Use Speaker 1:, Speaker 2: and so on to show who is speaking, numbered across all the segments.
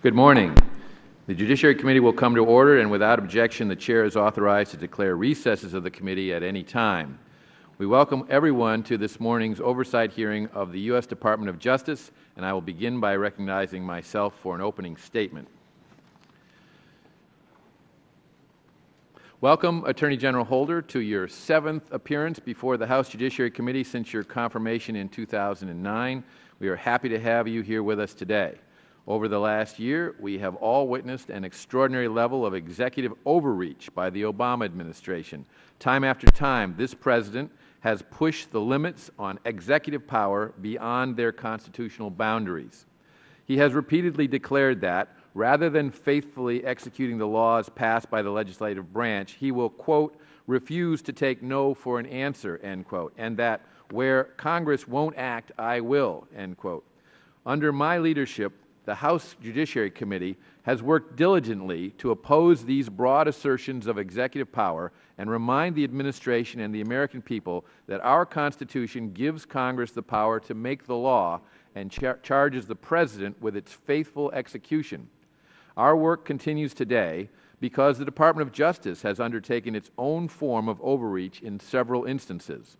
Speaker 1: Good morning. The Judiciary Committee will come to order, and without objection, the Chair is authorized to declare recesses of the committee at any time. We welcome everyone to this morning's oversight hearing of the U.S. Department of Justice, and I will begin by recognizing myself for an opening statement. Welcome, Attorney General Holder, to your 7th appearance before the House Judiciary Committee since your confirmation in 2009. We are happy to have you here with us today. Over the last year, we have all witnessed an extraordinary level of executive overreach by the Obama administration. Time after time, this President has pushed the limits on executive power beyond their constitutional boundaries. He has repeatedly declared that, rather than faithfully executing the laws passed by the legislative branch, he will, quote, refuse to take no for an answer, end quote, and that where Congress won't act, I will, end quote. Under my leadership, the House Judiciary Committee has worked diligently to oppose these broad assertions of executive power and remind the administration and the American people that our Constitution gives Congress the power to make the law and charges the President with its faithful execution. Our work continues today because the Department of Justice has undertaken its own form of overreach in several instances.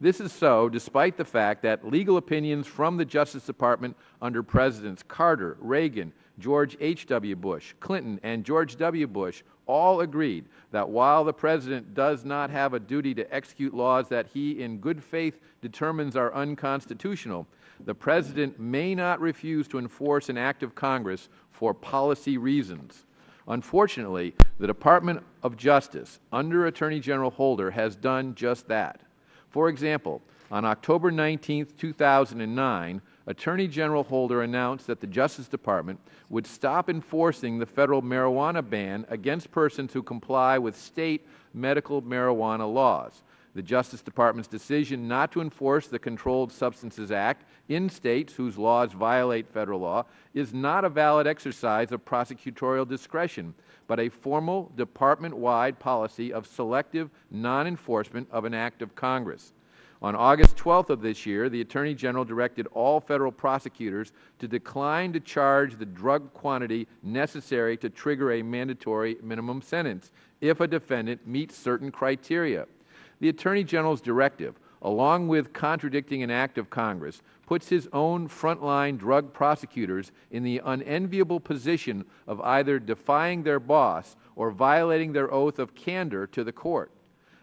Speaker 1: This is so despite the fact that legal opinions from the Justice Department under Presidents Carter, Reagan, George H.W. Bush, Clinton, and George W. Bush all agreed that while the President does not have a duty to execute laws that he in good faith determines are unconstitutional, the President may not refuse to enforce an act of Congress for policy reasons. Unfortunately, the Department of Justice under Attorney General Holder has done just that. For example, on October 19, 2009, Attorney General Holder announced that the Justice Department would stop enforcing the federal marijuana ban against persons who comply with state medical marijuana laws. The Justice Department's decision not to enforce the Controlled Substances Act in states whose laws violate federal law is not a valid exercise of prosecutorial discretion, but a formal department-wide policy of selective non-enforcement of an act of Congress. On August 12th of this year, the Attorney General directed all federal prosecutors to decline to charge the drug quantity necessary to trigger a mandatory minimum sentence if a defendant meets certain criteria. The Attorney General's directive, along with contradicting an act of Congress, puts his own frontline drug prosecutors in the unenviable position of either defying their boss or violating their oath of candor to the court.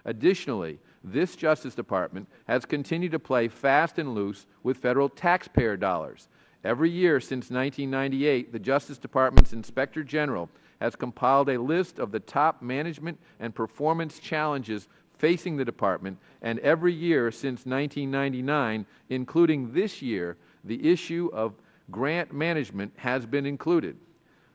Speaker 1: Additionally, this Justice Department has continued to play fast and loose with federal taxpayer dollars. Every year since 1998, the Justice Department's Inspector General has compiled a list of the top management and performance challenges facing the Department, and every year since 1999, including this year, the issue of grant management has been included.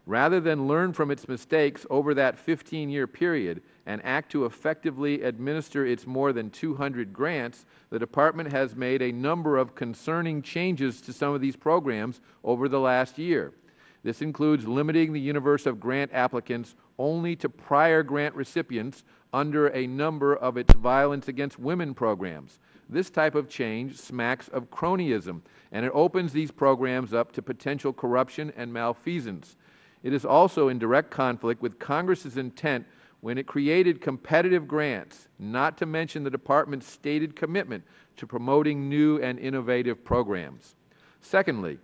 Speaker 1: Rather than learn from its mistakes over that 15-year period and act to effectively administer its more than 200 grants, the Department has made a number of concerning changes to some of these programs over the last year. This includes limiting the universe of grant applicants only to prior grant recipients under a number of its violence against women programs. This type of change smacks of cronyism, and it opens these programs up to potential corruption and malfeasance. It is also in direct conflict with Congress's intent when it created competitive grants, not to mention the Department's stated commitment to promoting new and innovative programs. Secondly,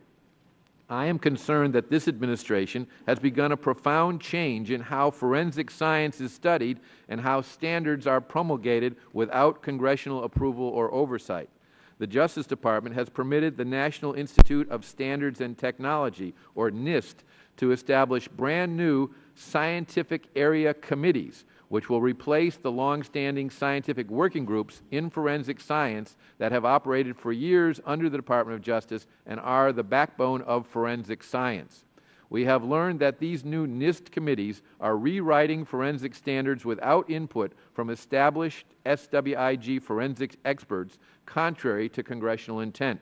Speaker 1: I am concerned that this administration has begun a profound change in how forensic science is studied and how standards are promulgated without congressional approval or oversight. The Justice Department has permitted the National Institute of Standards and Technology, or NIST, to establish brand new scientific area committees, which will replace the long-standing scientific working groups in forensic science that have operated for years under the Department of Justice and are the backbone of forensic science. We have learned that these new NIST committees are rewriting forensic standards without input from established SWIG forensics experts, contrary to congressional intent.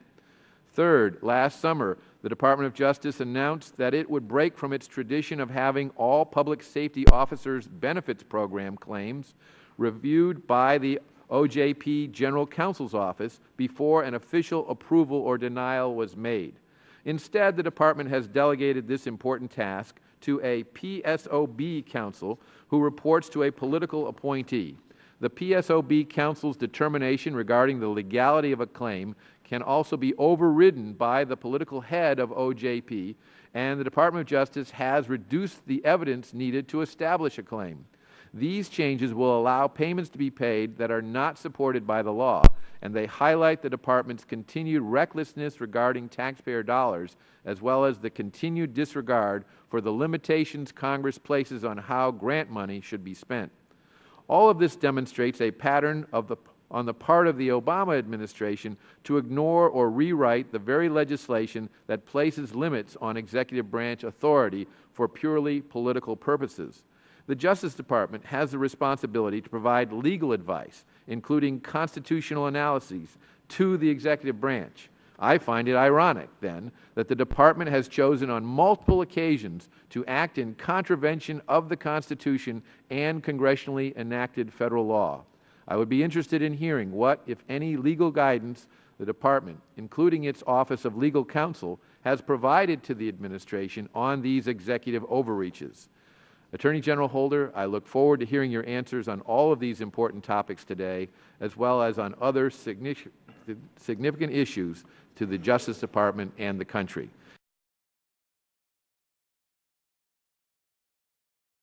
Speaker 1: Third, last summer, the Department of Justice announced that it would break from its tradition of having all public safety officers' benefits program claims reviewed by the OJP General Counsel's Office before an official approval or denial was made. Instead, the Department has delegated this important task to a PSOB counsel who reports to a political appointee. The PSOB counsel's determination regarding the legality of a claim can also be overridden by the political head of OJP, and the Department of Justice has reduced the evidence needed to establish a claim. These changes will allow payments to be paid that are not supported by the law, and they highlight the Department's continued recklessness regarding taxpayer dollars, as well as the continued disregard for the limitations Congress places on how grant money should be spent. All of this demonstrates a pattern on the part of the Obama administration to ignore or rewrite the very legislation that places limits on executive branch authority for purely political purposes. The Justice Department has the responsibility to provide legal advice, including constitutional analyses, to the executive branch. I find it ironic, then, that the Department has chosen on multiple occasions to act in contravention of the Constitution and congressionally enacted Federal law. I would be interested in hearing what, if any, legal guidance the Department, including its Office of Legal Counsel, has provided to the Administration on these executive overreaches. Attorney General Holder, I look forward to hearing your answers on all of these important topics today, as well as on other significant issues to the Justice Department and the country.